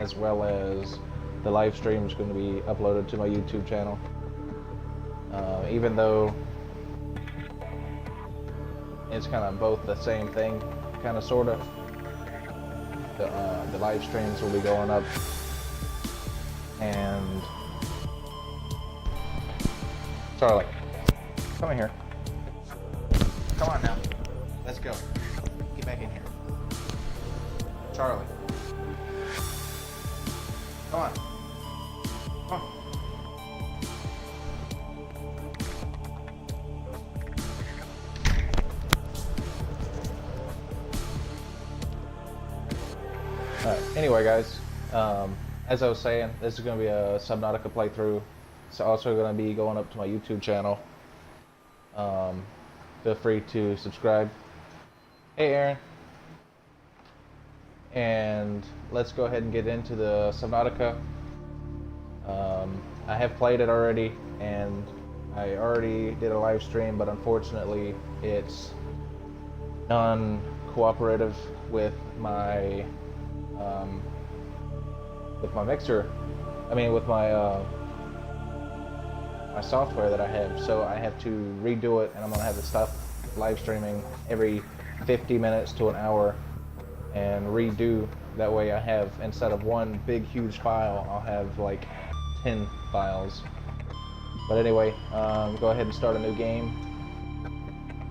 as well as the live stream is going to be uploaded to my YouTube channel. Even though it's kind of both the same thing, kind of sort of. The live streams will be going up, and Charlie, come in here. Come on now, let's go. Get back in here, Charlie. Come on. Come on. Anyway, guys, as I was saying, this is going to be a Subnautica playthrough. It's also going to be going up to my YouTube channel. Feel free to subscribe. Hey, Aaron. And let's go ahead and get into the Subnautica. I have played it already, and I already did a live stream, but unfortunately it's non-cooperative with my mixer. I mean, with my my software that I have. So I have to redo it, and I'm gonna have to stop live streaming every 50 minutes to an hour and redo. That way I have, instead of one big huge file, I'll have like 10 files. But anyway, go ahead and start a new game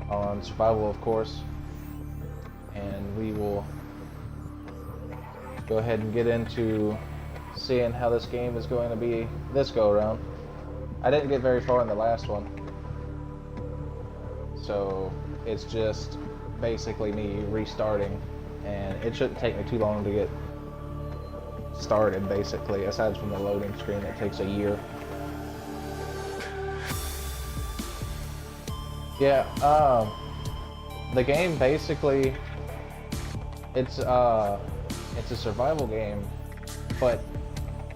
on survival, of course, and we will go ahead and get into seeing how this game is going to be this go around. I didn't get very far in the last one, so it's just basically me restarting, and it shouldn't take me too long to get started, basically, aside from the loading screen that takes a year. Yeah, the game basically, it's a survival game, but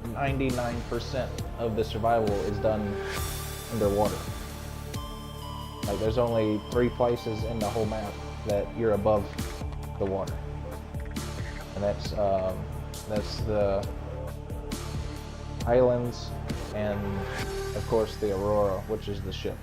99% of the survival is done underwater. Like, there's only 3 places in the whole map that you're above the water, and that's the islands and, of course, the Aurora, which is the ship.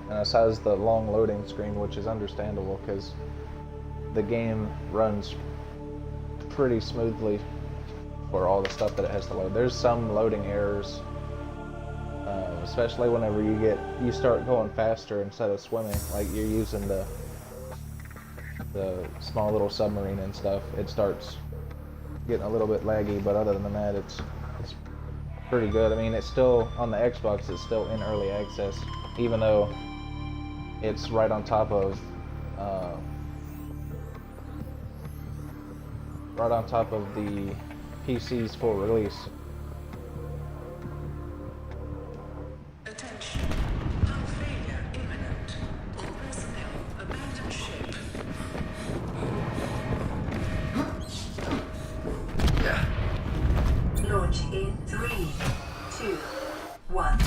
And it has the long loading screen, which is understandable because the game runs pretty smoothly for all the stuff that it has to load. There's some loading errors, especially whenever you start going faster instead of swimming, like you're using the small little submarine and stuff. It starts getting a little bit laggy, but other than that, it's pretty good. I mean, it's still on the Xbox. It's still in early access, even though it's right on top of the PC's full release. Attention. Hull failure imminent. All personnel abandon ship. Launch in 3, 2, 1.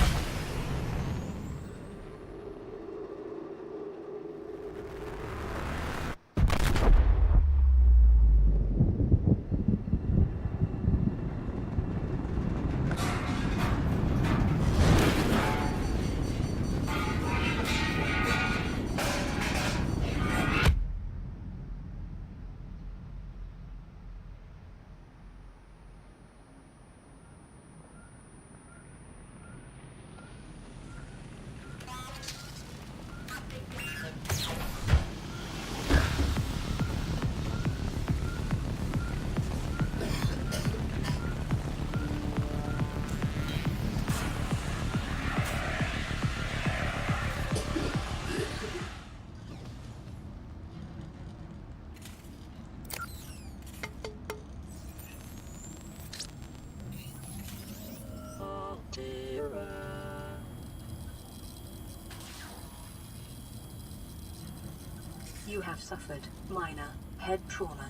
have suffered minor head trauma.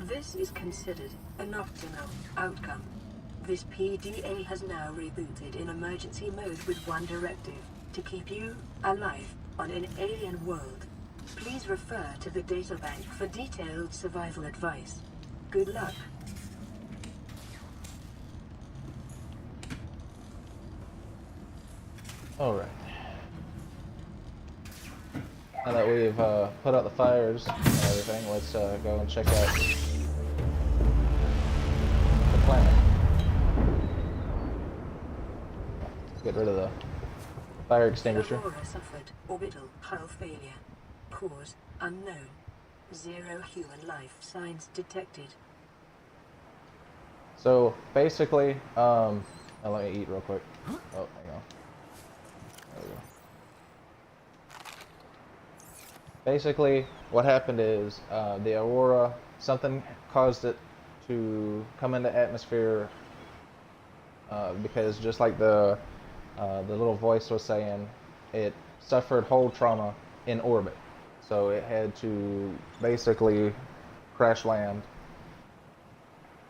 This is considered an optimal outcome. This PDA has now rebooted in emergency mode with one directive: to keep you alive on an alien world. Please refer to the databank for detailed survival advice. Good luck. Alright. Now that we've put out the fires and everything, let's go and check out the planet. Get rid of the fire extinguisher. Aurora suffered orbital hull failure. Cause unknown. 0 human life signs detected. So basically, now let me eat real quick. Oh, hang on. There we go. Basically, what happened is the Aurora, something caused it to come into atmosphere because just like the little voice was saying, it suffered hull trauma in orbit. So it had to basically crash land.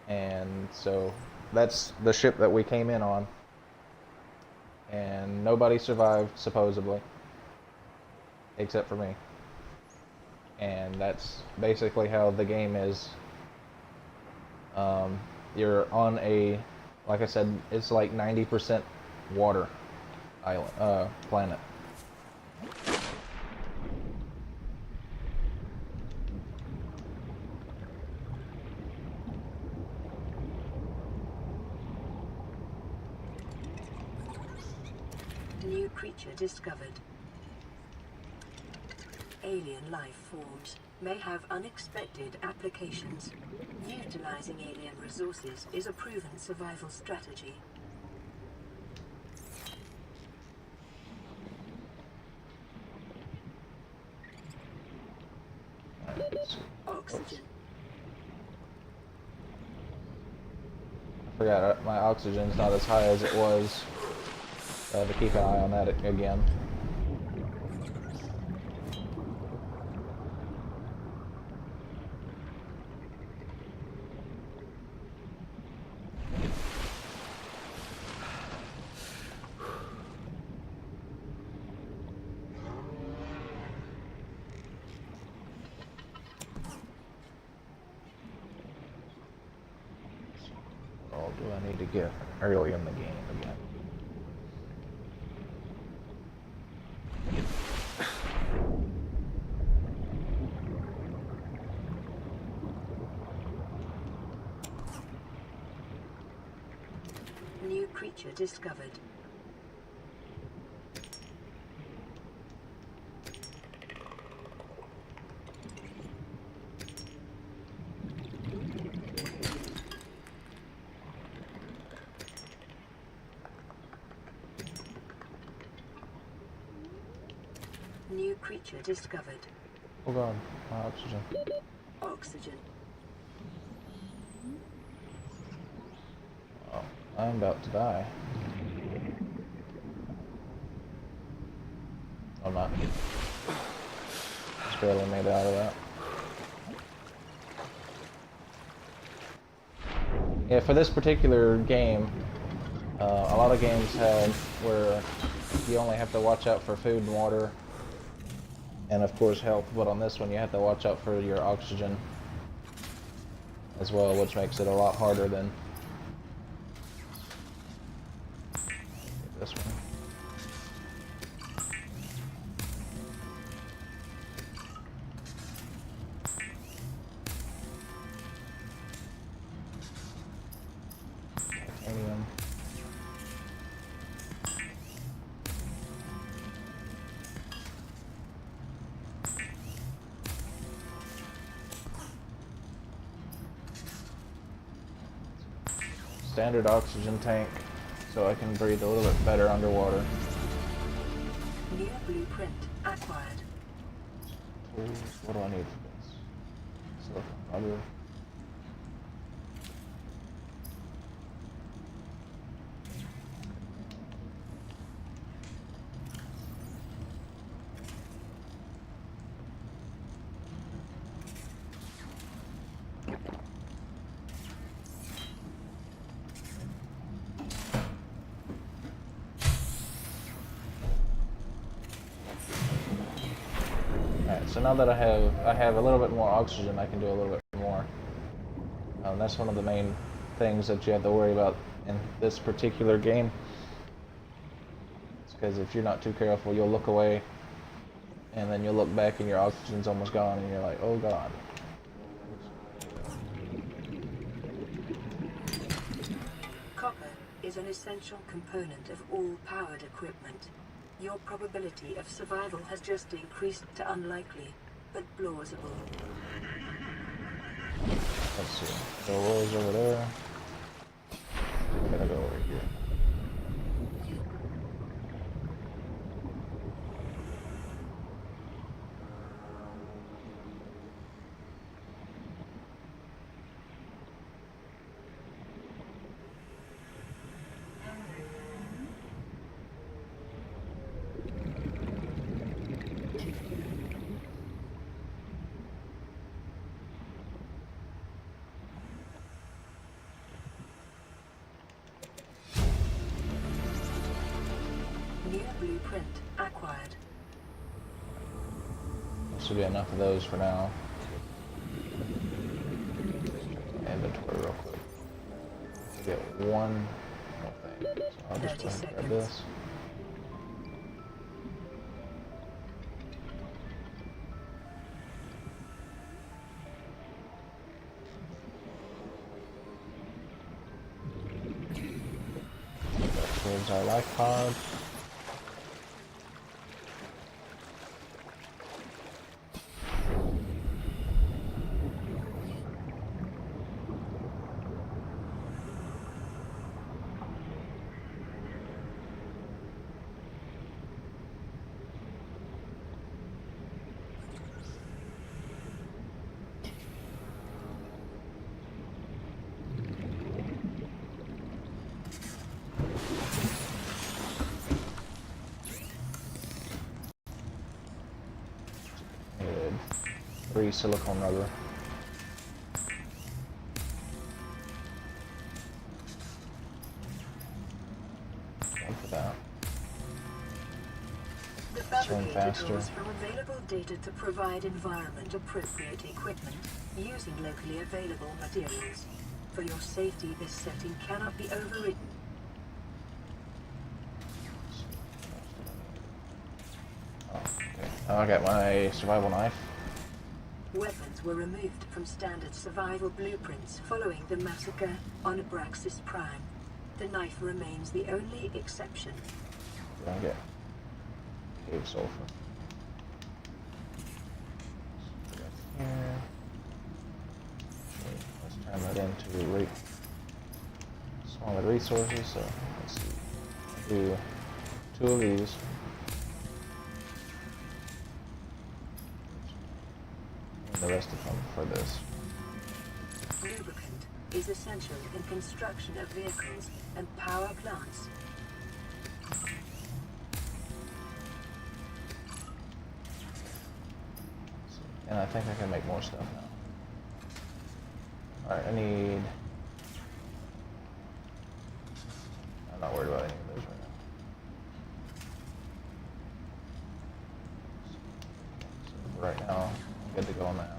And so that's the ship that we came in on. And nobody survived, supposedly, except for me. And that's basically how the game is. You're on a, like I said, it's like 90% water island, planet. New creature discovered. Alien life forms may have unexpected applications. Utilizing alien resources is a proven survival strategy. Oxygen. I forgot, my oxygen's not as high as it was. To keep an eye on that again. Oh, do I need to get early in the game again? New creature discovered. New creature discovered. Hold on, my oxygen. Oxygen. Oh, I'm about to die. I'm not. Just barely made it out of that. Yeah, for this particular game, a lot of games have where you only have to watch out for food and water, and of course health, but on this one you have to watch out for your oxygen as well, which makes it a lot harder than this one. Titanium. Standard oxygen tank, so I can breathe a little bit better underwater. New blueprint acquired. Tools, what do I need for this? Silicon rubber. So now that I have a little bit more oxygen, I can do a little bit more. That's one of the main things that you have to worry about in this particular game. It's because if you're not too careful, you'll look away, and then you'll look back and your oxygen's almost gone, and you're like, oh god. Copper is an essential component of all powered equipment. Your probability of survival has just increased to unlikely, but plausible. Let's see. The roll's over there. I'm gonna go over here. New blueprint acquired. This should be enough of those for now. Inventory real quick. To get one more thing. So I'll just go ahead and grab this. Towards our life pod. Needed 3 silicone rubber. One for that. The Swim fabricator faster. draws from available data to provide environment-appropriate equipment using locally available materials. For your safety, this setting cannot be overridden. Oh, okay. Oh, I got my survival knife. Weapons were removed from standard survival blueprints following the massacre on Abraxas Prime. The knife remains the only exception. We're gonna get cave sulfur. Here. Let's turn that into smaller resources. So let's see. Do 2 of these. And the rest of them for this. Lubricant is essential in construction of vehicles and power plants. And I think I can make more stuff now. Alright, I need... I'm not worried about any of those right now. So for right now, I'm good to go on that.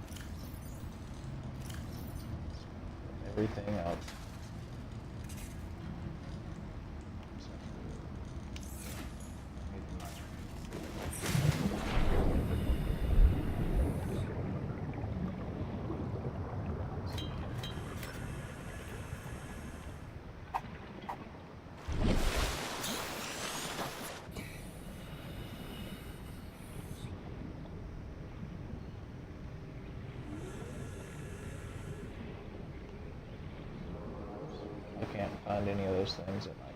Everything out. I can't find any of those things at night.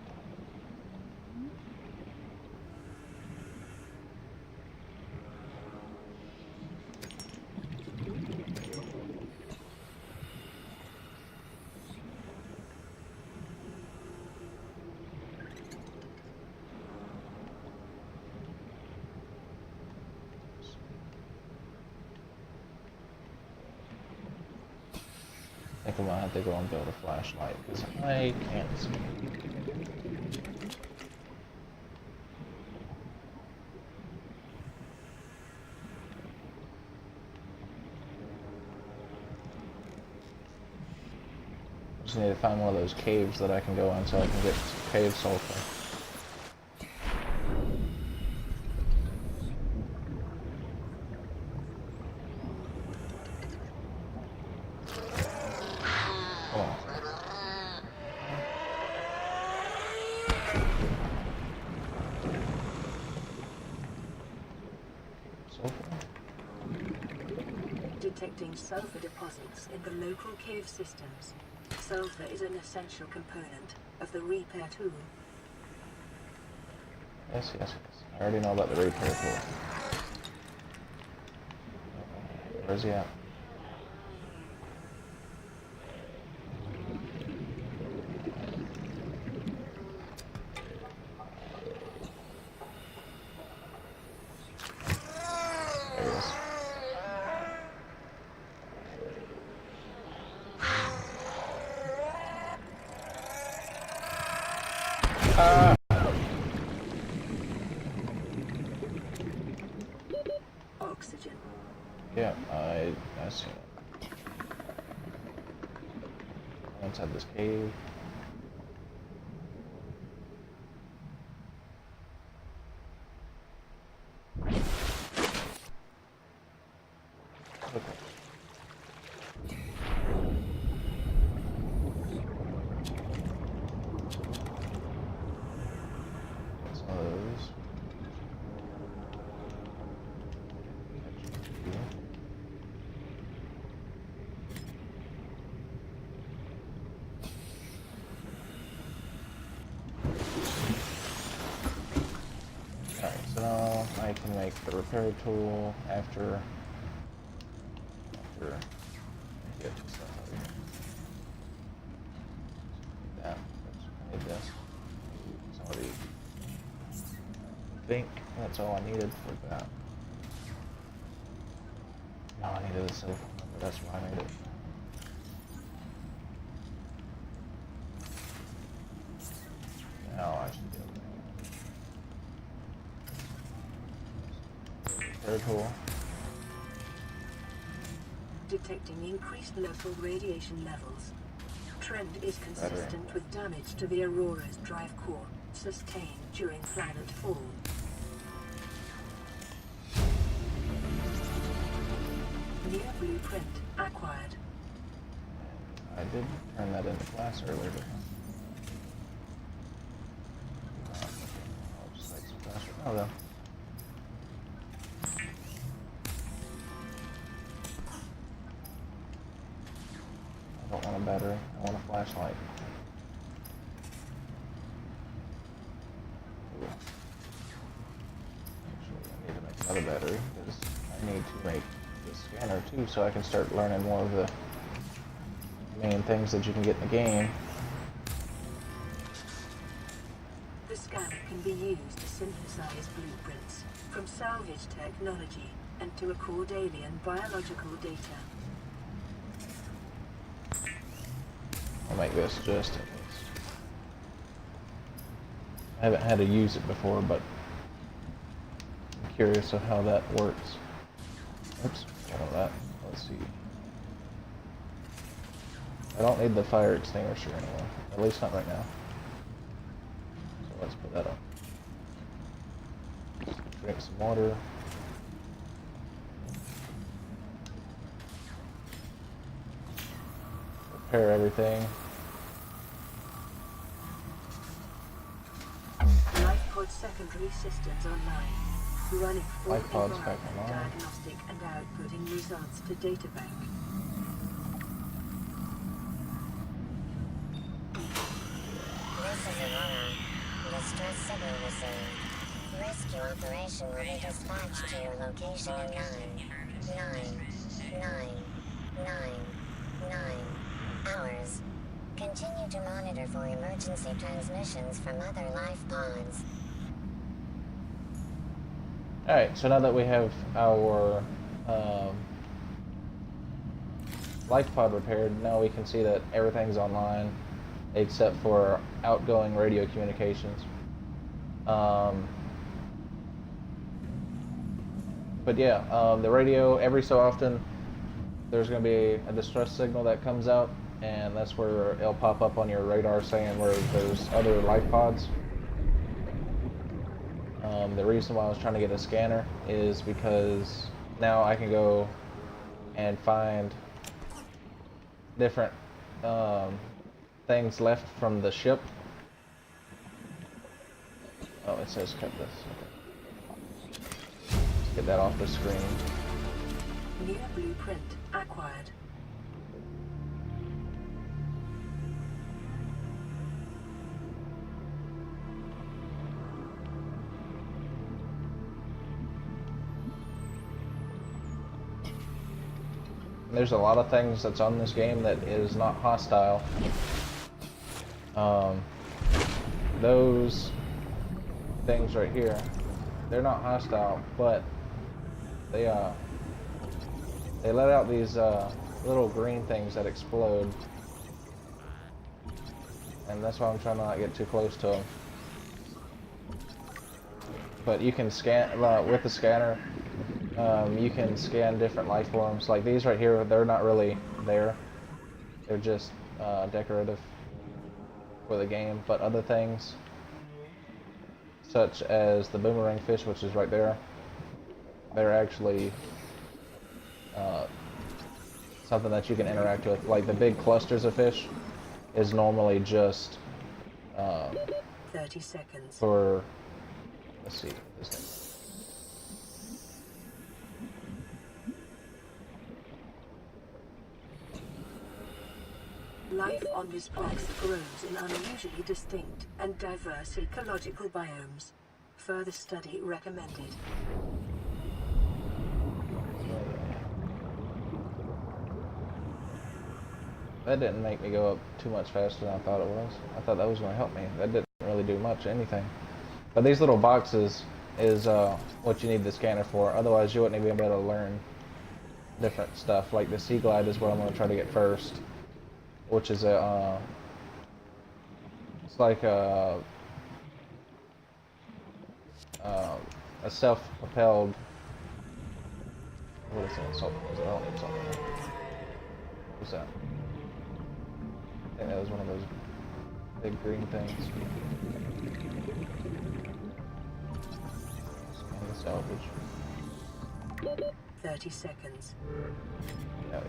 I think I'm gonna have to go and build a flashlight because I can't see. Just need to find one of those caves that I can go in so I can get cave sulfur. Come on. Sulfur? Detecting sulfur deposits in the local cave systems. Sulfur is an essential component of the repair tool. Yes, yes, yes. I already know about the repair tool. Where's he at? There he is. Ah! Oxygen. Yeah, I see it. Inside this cave. Okay. Some of those. Alright, so now I can make the repair tool after I get this stuff over here. That, I need this. Somebody think that's all I needed for that. No, I needed a silver number, that's why I made it. Now I should be able to. Repair tool. Detecting increased local radiation levels. Trend is consistent with damage to the Aurora's drive core, sustained during planet fall. New blueprint acquired. I did turn that into glass earlier, didn't I? I'll just make some glass right now then. I don't want a battery, I want a flashlight. Ooh. Actually, I need to make another battery, because I need to make the scanner too, so I can start learning more of the main things that you can get in the game. The scanner can be used to synthesize blueprints from salvage technology and to record alien biological data. I'll make this just in case. I haven't had to use it before, but I'm curious of how that works. Oops, got all that. Let's see. I don't need the fire extinguisher anymore, at least not right now. So let's put that on. Drink some water. Repair everything. LifePod secondary systems online. Running full LifePod's back environment online. diagnostic and outputting results to databank. This is Aurora. Distress signal received. Rescue operation will be dispatched to your location in 9 hours. Continue to monitor for emergency transmissions from other life pods. Alright, so now that we have our life pod repaired, now we can see that everything's online except for outgoing radio communications. But yeah, the radio, every so often there's going to be a distress signal that comes out, and that's where it'll pop up on your radar saying where there's other life pods. The reason why I was trying to get a scanner is because now I can go and find different things left from the ship. Oh, it says cut this. Okay. Let's get that off the screen. New blueprint acquired. There's a lot of things that's on this game that is not hostile. Those things right here, they're not hostile, but they let out these little green things that explode, and that's why I'm trying to not get too close to them. But you can scan with the scanner. You can scan different life forms. Like these right here, they're not really there. They're just decorative for the game. But other things, such as the boomerang fish, which is right there, they're actually something that you can interact with. Like the big clusters of fish is normally just 30 seconds. for, let's see, this thing. Life on this box grows in unusually distinct and diverse ecological biomes. Further study recommended. That didn't make me go up too much faster than I thought it was. I thought that was going to help me. That didn't really do much, anything. But these little boxes is what you need the scanner for. Otherwise, you wouldn't even be able to learn different stuff. Like the Sea Glide is what I'm going to try to get first, which is a it's like a self-propelled. What is it? Is it? I don't need something. What's that? I think that was one of those big green things. Scan the salvage. 30 seconds. Yeah.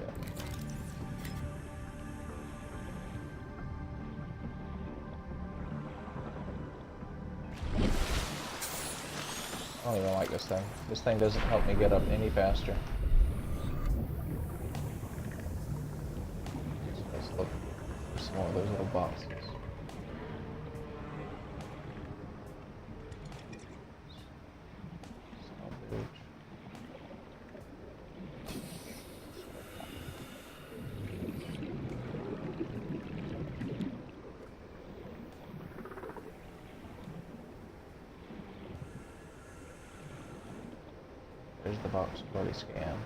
I don't even like this thing. This thing doesn't help me get up any faster. So let's look for some more of those little boxes. Salvage. There's the box I've already scanned.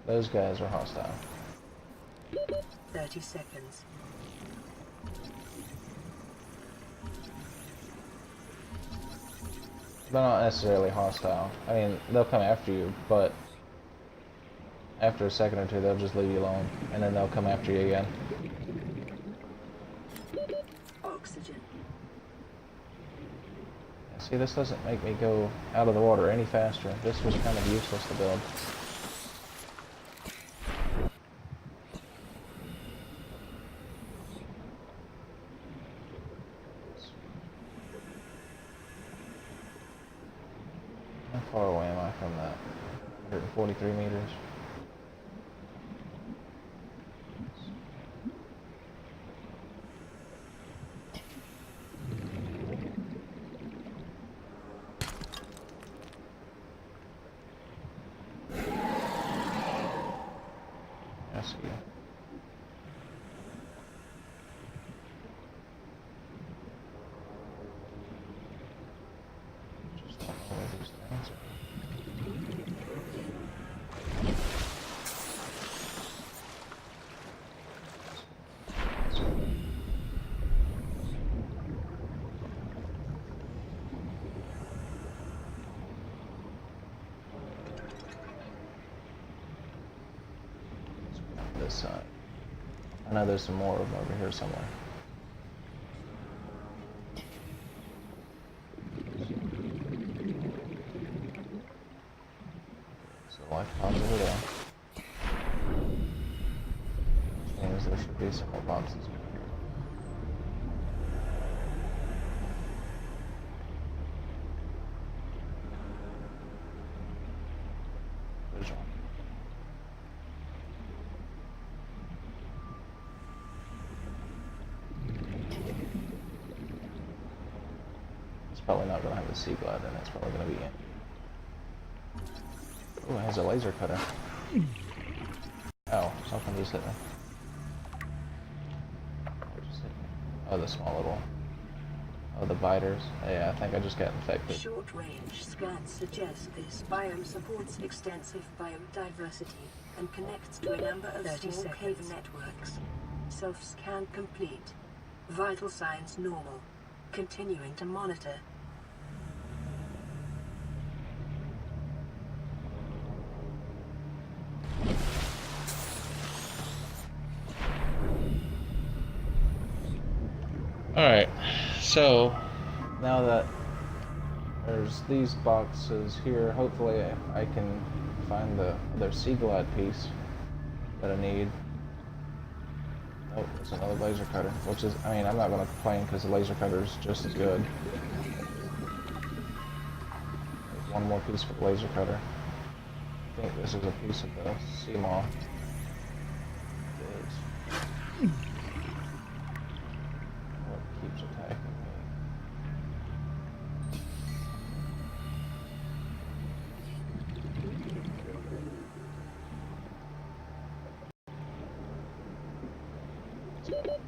Those guys are hostile. 30 seconds. They're not necessarily hostile. I mean, they'll come after you, but after a second or two, they'll just leave you alone, and then they'll come after you again. Oxygen. See, this doesn't make me go out of the water any faster. This was kind of useless to build. How far away am I from that? 143 meters. I see you. Just don't know where these things are. this side. I know there's some more of them over here somewhere. So life pods over there. Which means there should be some more boxes over here. There's one. It's probably not going to have the sea glide, and it's probably going to be in. Oh, it has a laser cutter. Oh, something just hit me. What just hit me? Oh, the small little... Oh, the biters. Yeah, I think I just got infected. Short-range scans suggest this biome supports extensive biodiversity and connects to a number of small cave networks. Self-scan complete. Vital signs normal. Continuing to monitor. Alright, so now that there's these boxes here, hopefully I can find the other sea glide piece that I need. Oh, there's another laser cutter, which is, I mean, I'm not going to complain because the laser cutter is just as good. There's one more piece for the laser cutter. I think this is a piece of the sea moth. It is. What keeps attacking me?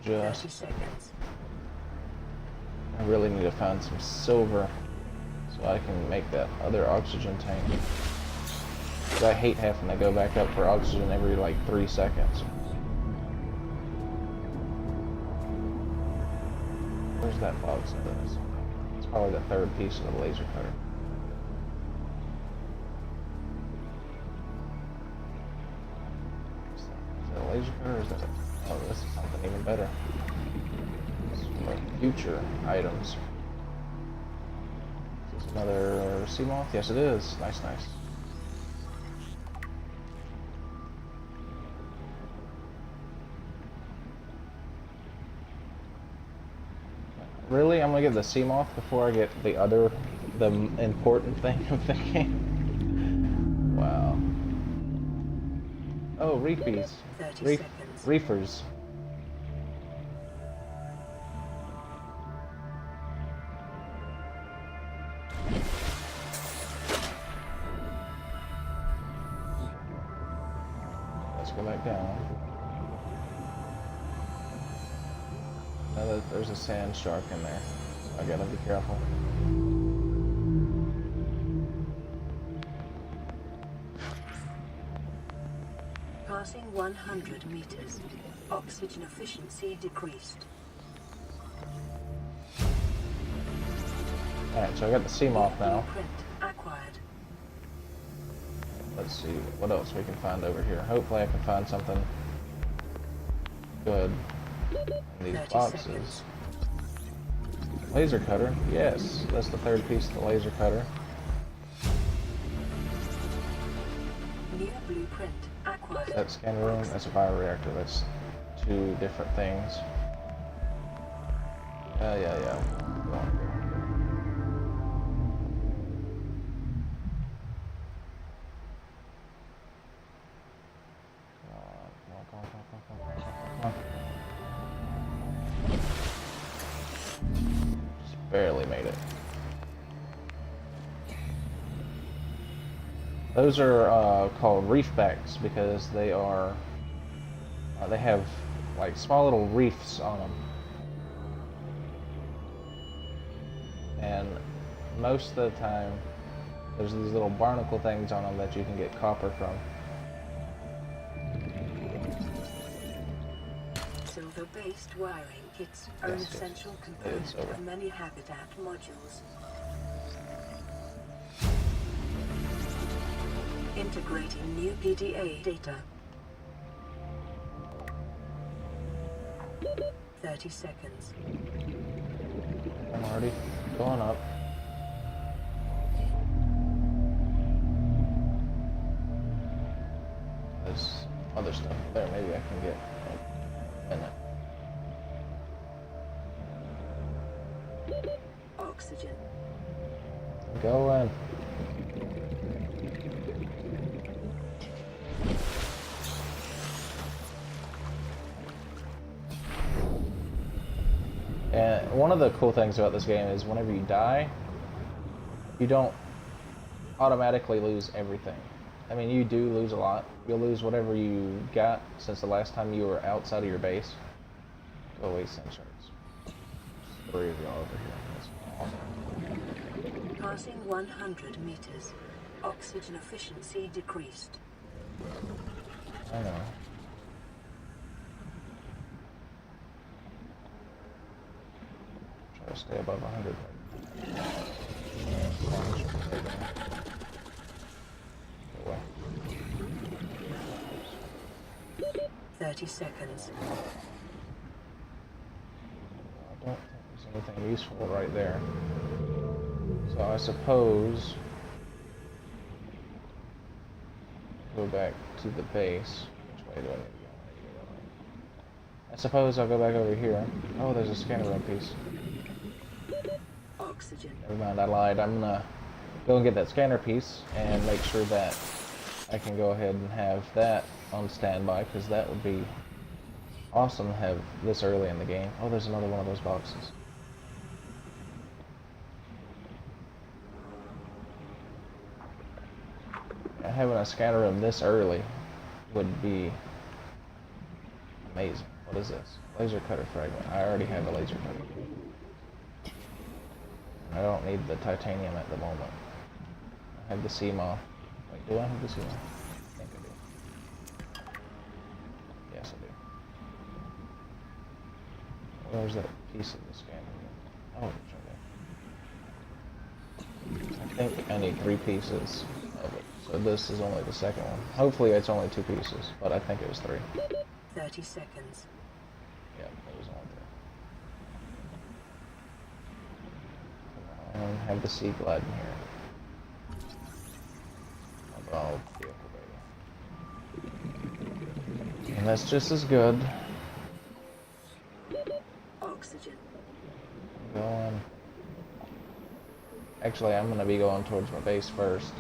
Just 30 seconds. I really need to find some silver so I can make that other oxygen tank. 'Cause I hate having to go back up for oxygen every like 3 seconds. Where's that box that is? It's probably the third piece of the laser cutter. Is that a laser cutter or is that a... Oh, this is something even better. This is for future items. Is this another sea moth? Yes, it is. Nice, nice. Really? I'm gonna get the sea moth before I get the other, the important thing of the game? Wow. Oh, reefies. 30 seconds. Reefers. Let's go back down. Now there's a sand shark in there. I gotta be careful. Passing 100 meters. Oxygen efficiency decreased. Alright, so I got the sea moth now. Blueprint acquired. Let's see what else we can find over here. Hopefully I can find something good in these 30 boxes. seconds. Laser cutter, yes. That's the third piece of the laser cutter. New blueprint acquired. That scan room, that's a bioreactor. That's two different things. Yeah. Go on. Come on. Just barely made it. Those are called reefbacks because they are they have like small little reefs on them, and most of the time there's these little barnacle things on them that you can get copper from. Silver-based wiring kits are an Yes, essential it component is silver. of many habitat modules. Integrating new PDA data. 30 seconds. I'm already going up. There's other stuff there. Maybe I can get a minute. Oxygen. Go in. And one of the cool things about this game is whenever you die, you don't automatically lose everything. I mean, you do lose a lot. You'll lose whatever you got since the last time you were outside of your base. Go away, Sunshines. 3 of y'all over here. That's awesome. Passing 100 meters. Oxygen efficiency decreased. I know. Try to stay above 100. 30 seconds. I don't think there's anything useful right there. So I suppose go back to the base. Which way do I need to go? I suppose I'll go back over here. Oh, there's a scanner room piece. Oxygen. Never mind, I lied. I'm gonna go and get that scanner piece and make sure that I can go ahead and have that on standby, because that would be awesome to have this early in the game. Oh, there's another one of those boxes. Having a scanner room this early would be amazing. What is this? Laser cutter fragment. I already have a laser cutter. I don't need the titanium at the moment. I have the CMOS. Wait, do I have the CMOS? I think I do. Yes, I do. Where's that piece of the scanner? Oh, it's right there. I think I need 3 pieces of it. So this is only the second one. Hopefully it's only 2 pieces, but I think it was 3. 30 seconds. Yeah, it was only 3. Come on, have the sea glide in here. About vehicle bay. And that's just as good. Oxygen. Going. Actually, I'm gonna be going towards my base first.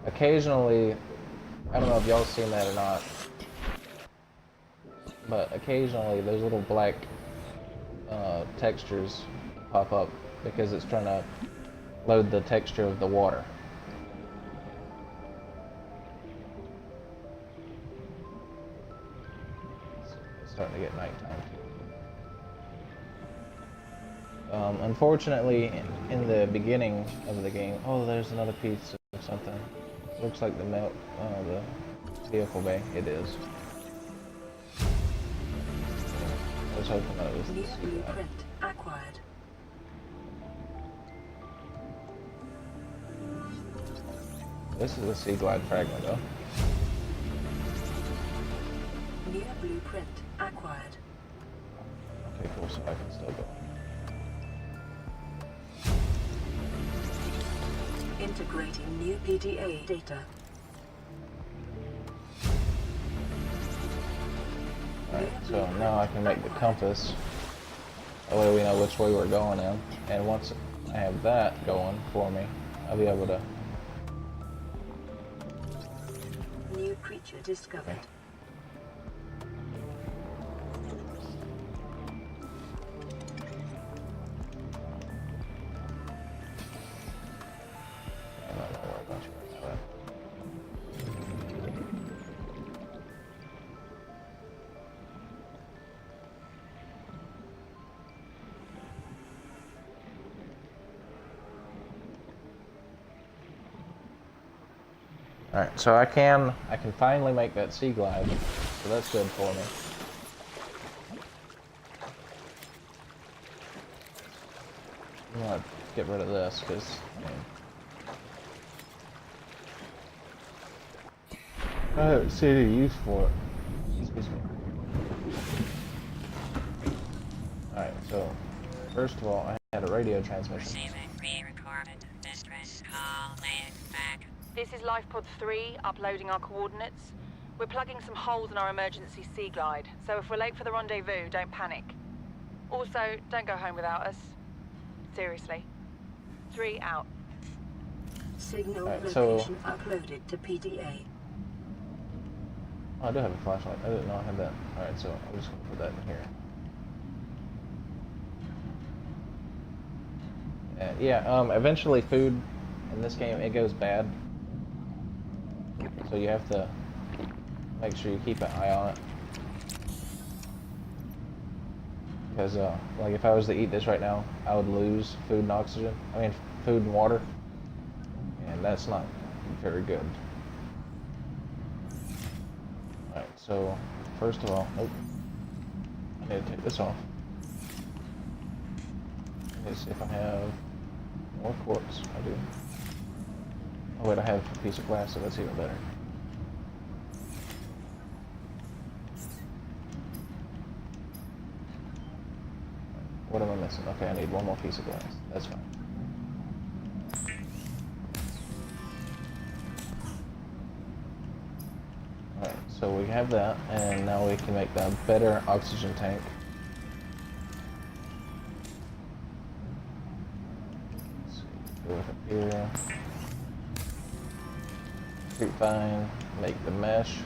Occasionally, I don't know if y'all seen that or not, but occasionally those little black textures pop up because it's trying to load the texture of the water. It's starting to get nighttime too. Unfortunately, in the beginning of the game, oh, there's another piece of something. Looks like the vehicle bay. It is. I was hoping that it was New the sea blueprint acquired. This is a sea glide fragment, though. New blueprint acquired. Okay, cool. So I can still go. Integrating new PDA data. Alright, so now I can make the compass. That way we know which way we're going in. And once I have that going for me, I'll be able to... New creature discovered. I'm not gonna worry about you right now, Alright, so I can finally make that sea glide, so that's good for me. I'm gonna get rid of this, because, I haven't seen any use for it. Excuse me. So, first of all, I had a radio transmission. Receiving pre-recorded distress call. Laying back. This is Lifepod 3, uploading our coordinates. We're plugging some holes in our emergency sea glide, so if we're late for the rendezvous, don't panic. Also, don't go home without us. Seriously. 3 out. Signal Alright, so- location uploaded to PDA. Oh, I do have a flashlight. I didn't know I had that. Alright, so I'm just gonna put that in here. Eventually food in this game, it goes bad. So you have to make sure you keep an eye on it. Because, like, if I was to eat this right now, I would lose food and oxygen. I mean, food and water. And that's not very good. Alright, so, first of all, I need to take this off. Let's see if I have more quartz. I do. Oh wait, I have a piece of glass, so that's even better. What am I missing? Okay, I need one more piece of glass. That's fine. Alright, so we have that, and now we can make the better oxygen tank. Let's see, go up here. Pretty fine. Make the mesh.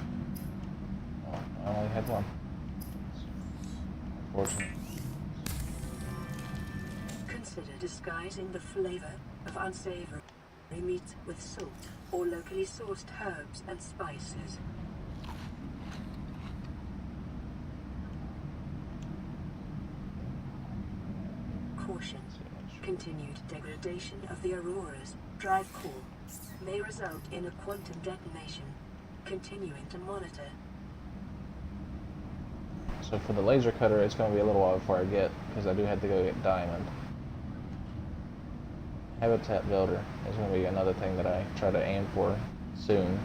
Oh, I only had one. Unfortunate. Consider disguising the flavor of unsavory meat with salt or locally sourced herbs and spices. Caution. Continued degradation of the aurora's drive core may result in a quantum detonation. Continuing to monitor. So for the laser cutter, it's going to be a little while before I get, because I do have to go get diamond. Habitat builder is going to be another thing that I try to aim for soon.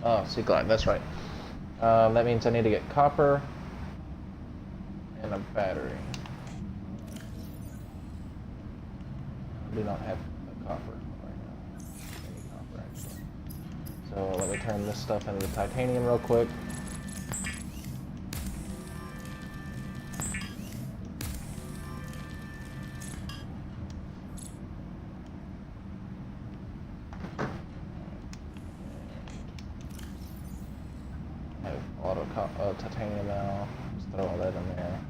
Oh, sea glide, that's right. That means I need to get copper and a battery. I do not have the copper right now. Any copper, actually. So let me turn this stuff into titanium real quick. Titanium now. Just throw all that in there.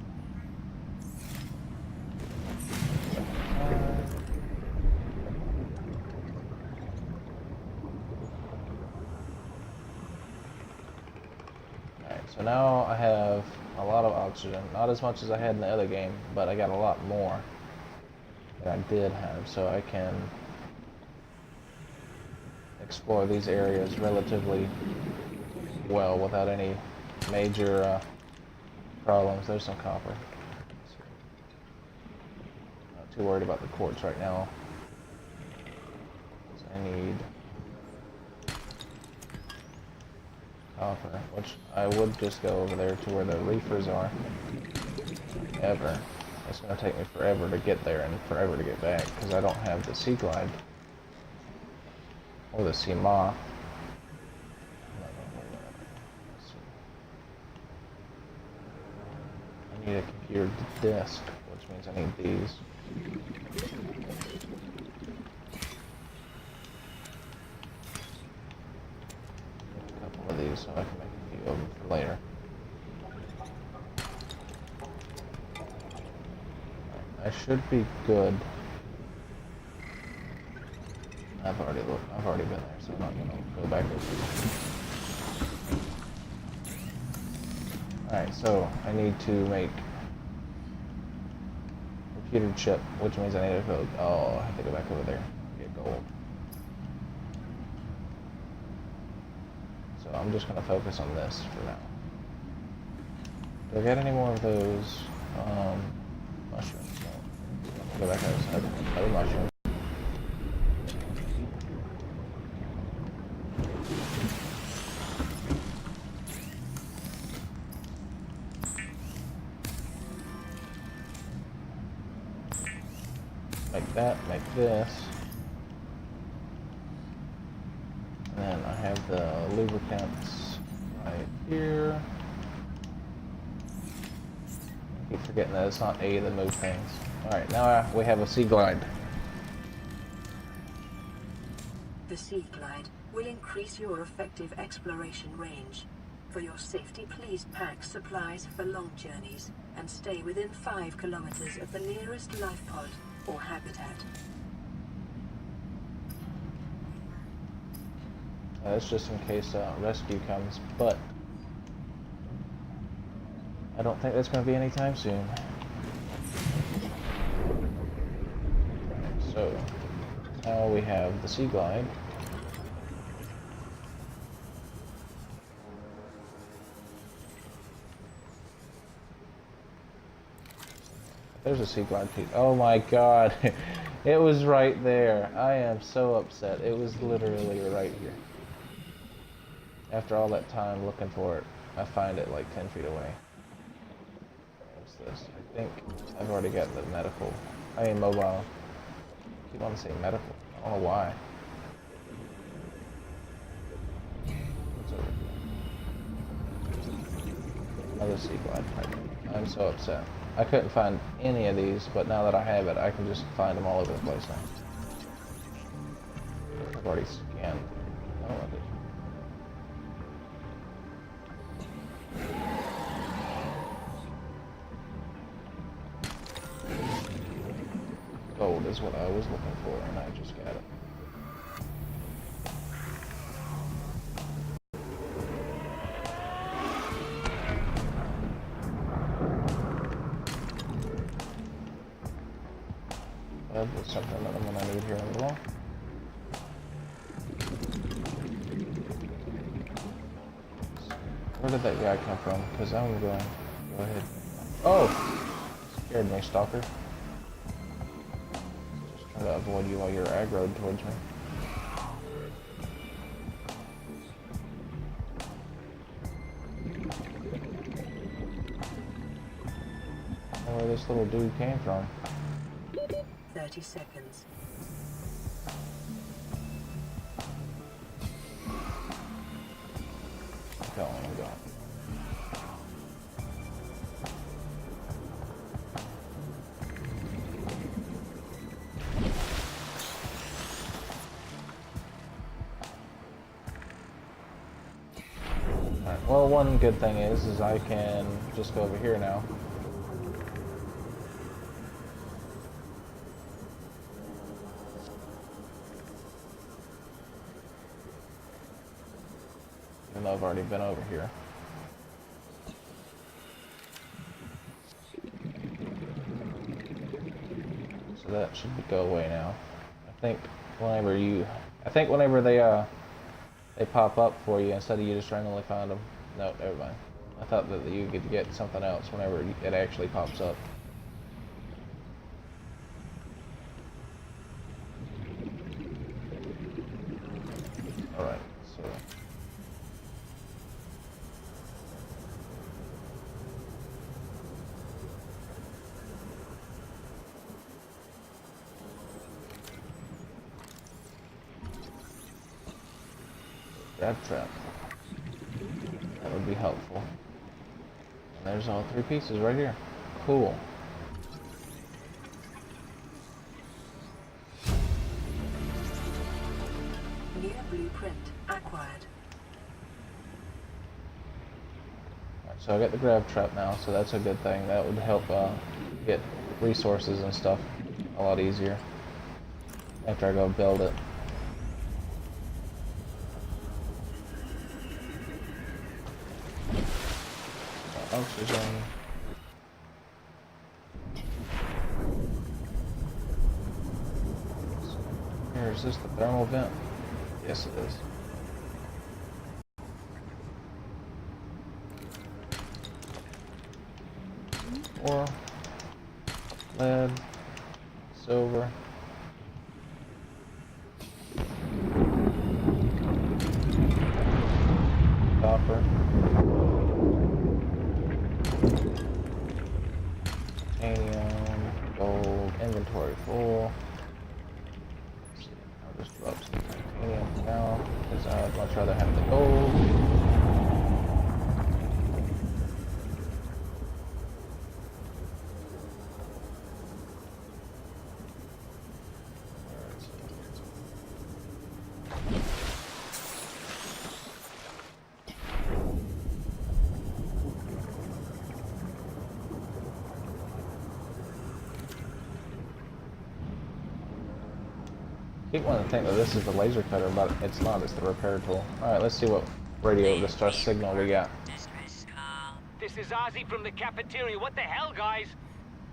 Alright, so now I have a lot of oxygen. Not as much as I had in the other game, but I got a lot more than I did have, so I can explore these areas relatively well without any major problems. There's some copper. Not too worried about the quartz right now. So I need copper, which I would just go over there to where the reefers are. Ever. It's going to take me forever to get there and forever to get back because I don't have the sea glide or the sea maw. I need a computer disk, which means I need these. A couple of these so I can make a few of them for later. I should be good. I've already been there, so I'm not gonna go backwards. Alright, so I need to make computer chip, which means I need to go, oh, I have to go back over there and get gold. So I'm just gonna focus on this for now. Do I get any more of those mushrooms? No. Go back outside. Another mushroom. Make that, make this. And then I have the lubricants right here. I keep forgetting that it's not A that move things. Alright, now we have a Sea Glide. The Sea Glide will increase your effective exploration range. For your safety, please pack supplies for long journeys and stay within 5 kilometers of the nearest life pod or habitat. That's just in case rescue comes, but I don't think that's going to be anytime soon. So now we have the Sea Glide. There's a Sea Glide piece. Oh my god. It was right there. I am so upset. It was literally right here. After all that time looking for it, I find it like 10 feet away. What's this? I think I've already got the medical. I mean mobile. I keep wanting to say medical. I don't know why. What's over here? Another Sea Glide pipe. I'm so upset. I couldn't find any of these, but now that I have it, I can just find them all over the place now. I've already scanned. Oh, I did. Gold is what I was looking for, and I just got it. There's something that I'm gonna need here on the wall. Where did that guy come from? Because I'm going. Go ahead. Oh! Scared me, stalker. Just trying to avoid you while you're aggroed towards me. I don't know where this little dude came from. 30 seconds. I'm going. Alright, well, one good thing is I can just go over here now. Even though I've already been over here. So that should go away now. I think whenever they pop up for you instead of you just randomly find them. No, never mind. I thought that you could get something else whenever it actually pops up. Alright, so grab trap. That would be helpful. And there's all 3 pieces right here. Cool. New blueprint acquired. Alright, so I got the grab trap now, so that's a good thing. That would help get resources and stuff a lot easier after I go build it. Oxygen. Here, is this the thermal vent? Yes, it is. ore, lead, silver. Copper. Titanium, gold, inventory full. Let's see, I'll just drop some titanium for now, because I'd much rather have the gold. I keep wanting to think that this is the laser cutter, but it's not, it's the repair tool. Alright, let's see what radio distress signal we got. Distress call. This is Ozzy from the cafeteria. What the hell, guys?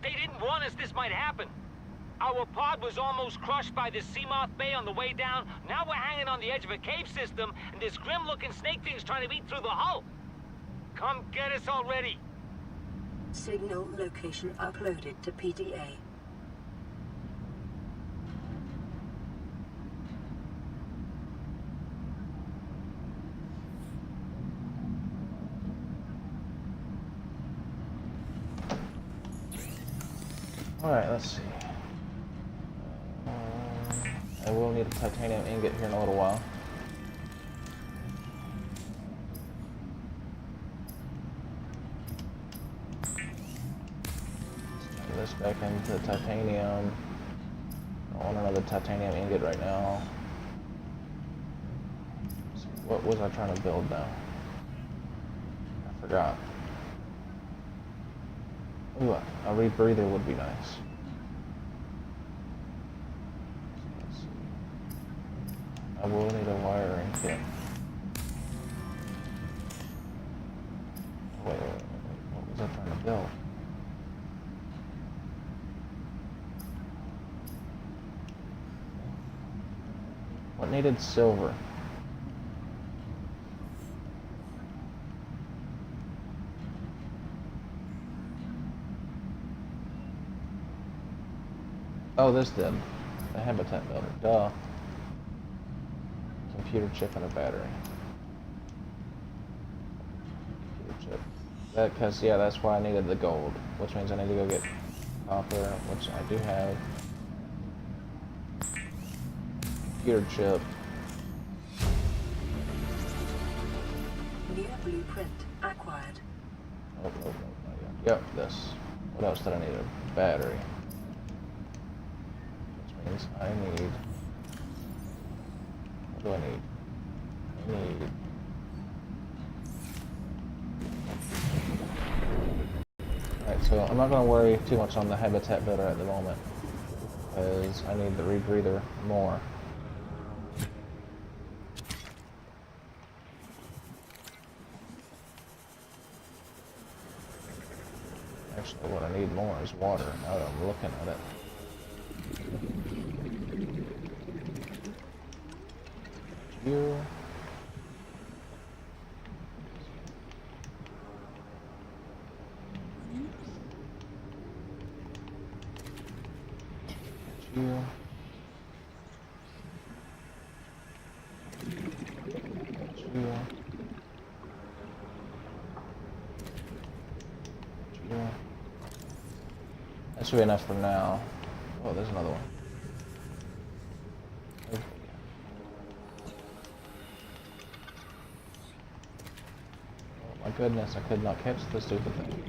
They didn't warn us this might happen. Our pod was almost crushed by the Seamoth Bay on the way down. Now we're hanging on the edge of a cave system, and this grim-looking snake thing's trying to eat through the hull. Come get us already. Signal location uploaded to PDA. Alright, let's see. I will need a titanium ingot here in a little while. Put this back into titanium. I want another titanium ingot right now. Let's see, what was I trying to build now? I forgot. Ooh, a rebreather would be nice. Let's see. I will need a wiring kit. Wait, what was I trying to build? What needed silver? Oh, this did. The habitat builder. Duh. Computer chip and a battery. Computer chip. That, cause yeah, that's why I needed the gold, which means I need to go get copper, which I do have. Computer chip. New blueprint acquired. Nope, not yet. Yep, this. What else did I need? A battery. I need. What do I need? I need. Alright, so I'm not going to worry too much on the habitat builder at the moment, because I need the rebreather more. Actually, what I need more is water, now that I'm looking at it. You. You. You. You. That should be enough for now. Oh, there's another one. My goodness, I could not catch the stupid thing.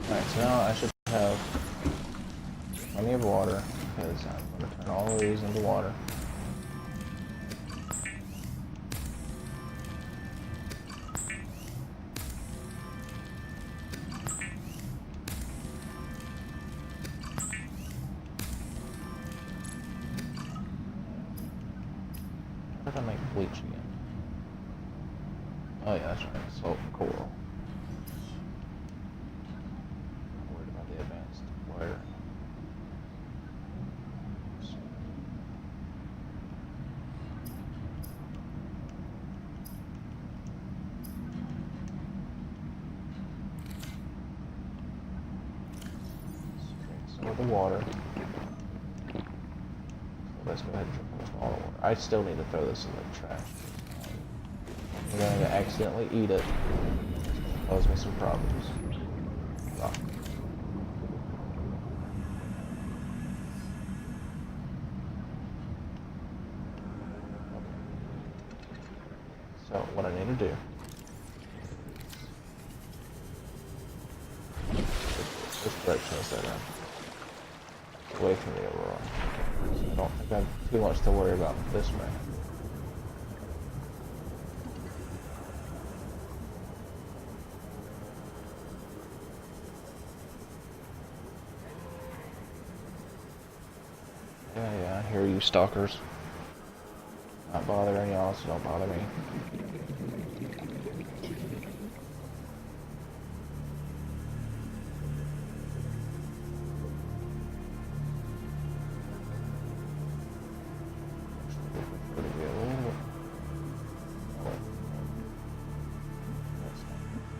Alright, so now I should have plenty of water, because I'm going to turn all of these into water. How did I make bleach again? Oh yeah, that's right. Salt and coral. I'm worried about the advanced wire. some of the water. So let's go ahead and drink all the water. I still need to throw this in the trash. I'm going to accidentally eat it. It's going to cause me some problems. Oh. So what I need to do, which direction is that in? Away from the Aurora. So I don't think I have too much to worry about this way. Yeah, I hear you stalkers. Not bothering y'all, so don't bother me.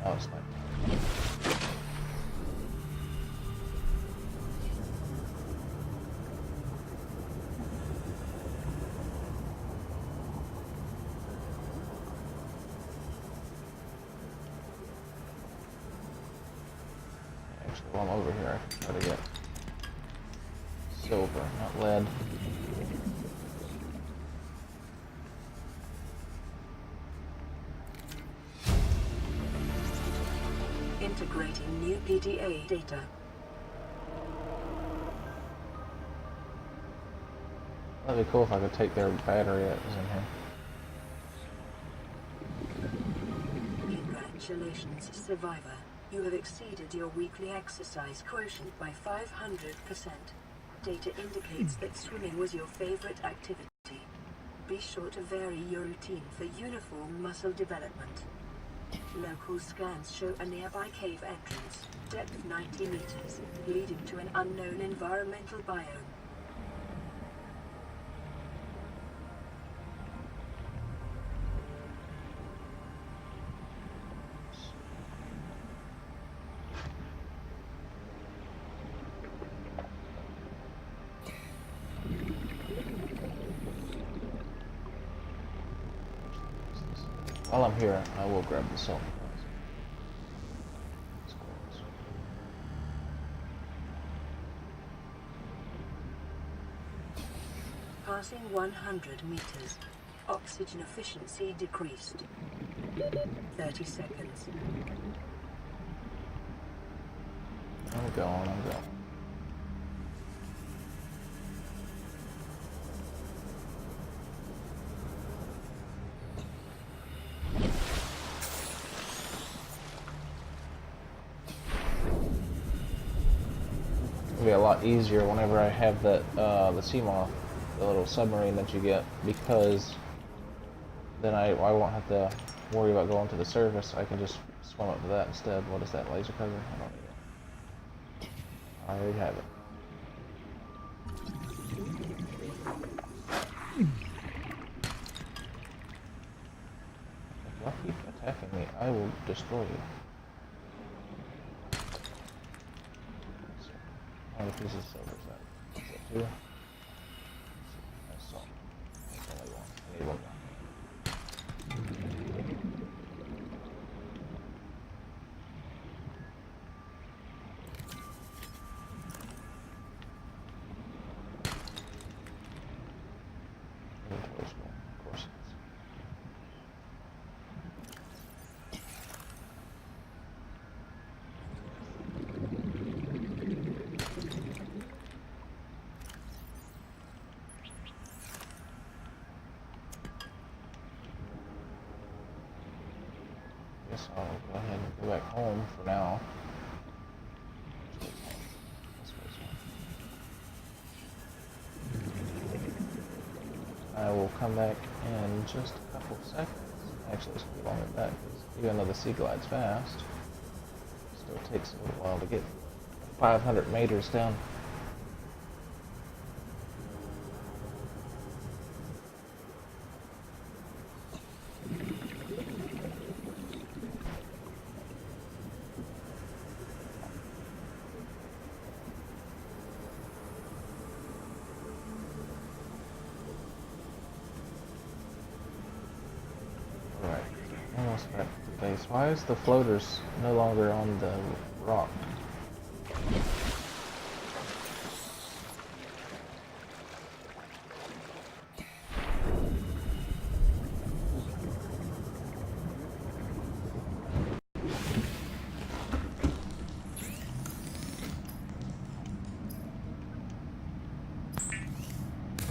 Oh, it's night. Actually, while I'm over here, I can try to get silver, not lead. Integrating new PDA data. That'd be cool if I could take their battery that was in here. Congratulations, survivor. You have exceeded your weekly exercise quotient by 500%. Data indicates that swimming was your favorite activity. Be sure to vary your routine for uniform muscle development. Local scans show a nearby cave entrance, depth 90 meters, leading to an unknown environmental biome. While I'm here, I will grab the salt. Passing 100 meters. Oxygen efficiency decreased. 30 seconds. I'm going. It'll be a lot easier whenever I have that the Seamoth, the little submarine that you get, because then I won't have to worry about going to the surface. I can just swim up to that instead. What is that, laser cover? I don't need it. I already have it. If y'all keep attacking me, I will destroy you. How many pieces of silver is that? Is that 2? That's salt. That's only 1. I need 1 more. Inventory's full. Of course it is. Guess I'll go ahead and go back home for now. This way's home. I will come back in just a couple of seconds. Actually, it's going to be longer than that, because even though the sea glides fast, it still takes a little while to get 500 meters down. us back to the base. Why is the floaters no longer on the rock?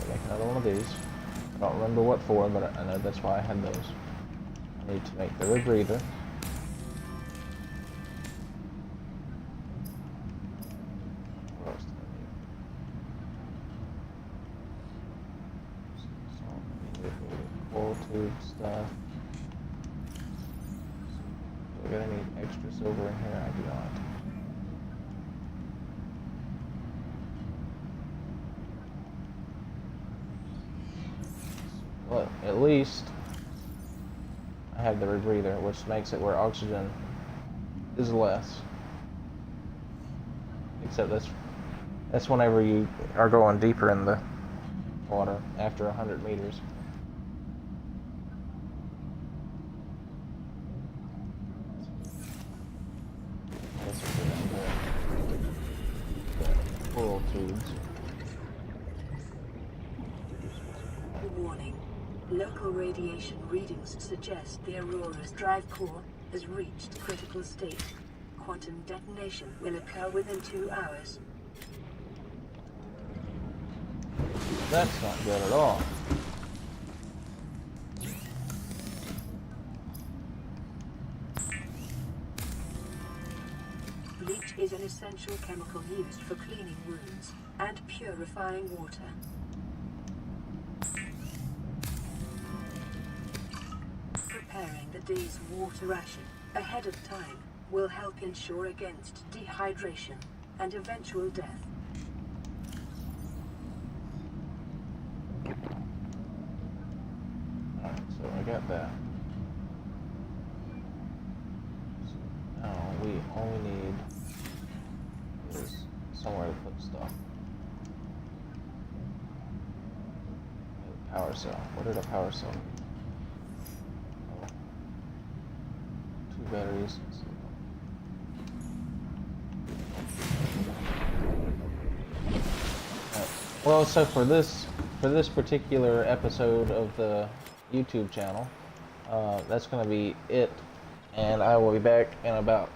Make another one of these. I don't remember what for, but I know that's why I had those. I need to make the rebreather. What else do I need? Coil tube stuff. Do I got any extra silver in here? I do not. Well, at least I have the rebreather, which makes it where oxygen is less. Except that's whenever you are going deeper in the water after 100 meters. Coil tubes. Warning. Local radiation readings suggest the Aurora's drive core has reached critical state. Quantum detonation will occur within 2 hours. That's not good at all. Bleach is an essential chemical used for cleaning wounds and purifying water. Preparing the day's water ration ahead of time will help ensure against dehydration and eventual death. Alright, so I got that. So now all we need is somewhere to put stuff. Power cell. What did a power cell need? Oh. 2 batteries. Alright. Well, so for this particular episode of the YouTube channel, that's going to be it, and I will be back in about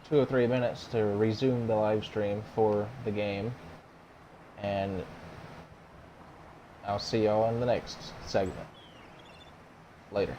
2 or 3 minutes to resume the live stream for the game, and I'll see y'all in the next segment. Later.